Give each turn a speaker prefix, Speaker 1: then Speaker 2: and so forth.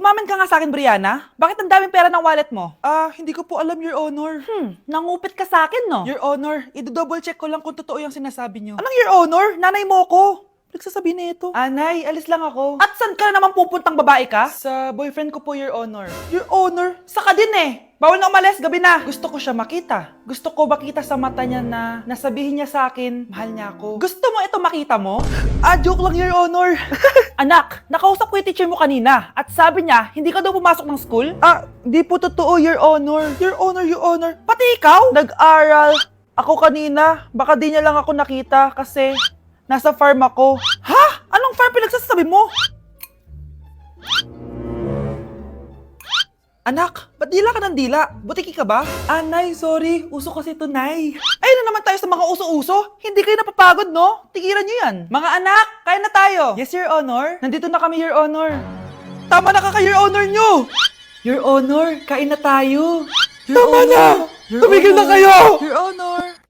Speaker 1: Umamin ka nga sa akin, Brianna. Bakit ang daming pera ng wallet mo?
Speaker 2: Hindi ko po alam, Your Honor.
Speaker 1: Nangupit ka sa akin, no?
Speaker 2: Your Honor, i-double check ko lang kung totoo yung sinasabi niyo.
Speaker 1: Anong Your Honor? Nanay mo ko.
Speaker 2: Nagsasabi na ito?
Speaker 1: Anay, alis lang ako. At saan ka na naman pupuntang babae ka?
Speaker 2: Sa boyfriend ko po, Your Honor.
Speaker 1: Your Honor, saka din eh. Bawal na umalis, gabi na. Gusto ko siya makita. Gusto ko makita sa mata niya na nasabihin niya sa akin, mahal niya ako. Gusto mo ito makita mo?
Speaker 2: Joke lang, Your Honor.
Speaker 1: Anak, nakausap ko yung teacher mo kanina at sabi niya, hindi ka daw pumasok ng school?
Speaker 2: Di po totoo, Your Honor. Your Honor, Your Honor.
Speaker 1: Pati ikaw?
Speaker 2: Nag-aral. Ako kanina, baka di niya lang ako nakita kasi nasa farm ako.
Speaker 1: Ha? Anong farm pinagsasabi mo?
Speaker 2: Anak, ba't dila ka ng dila? Butiki ka ba?
Speaker 1: Nay, sorry. Uso kasi ito, Nay. Ay na naman tayo sa mga uso-uso. Hindi kayo napapagod, no? Tigilan nyo yan. Mga anak, kaya na tayo.
Speaker 2: Yes, Your Honor.
Speaker 1: Nandito na kami, Your Honor.
Speaker 2: Tama na ka, Your Honor nyo!
Speaker 1: Your Honor, kain na tayo.
Speaker 2: Tama na! Tumigil na kayo!
Speaker 1: Your Honor.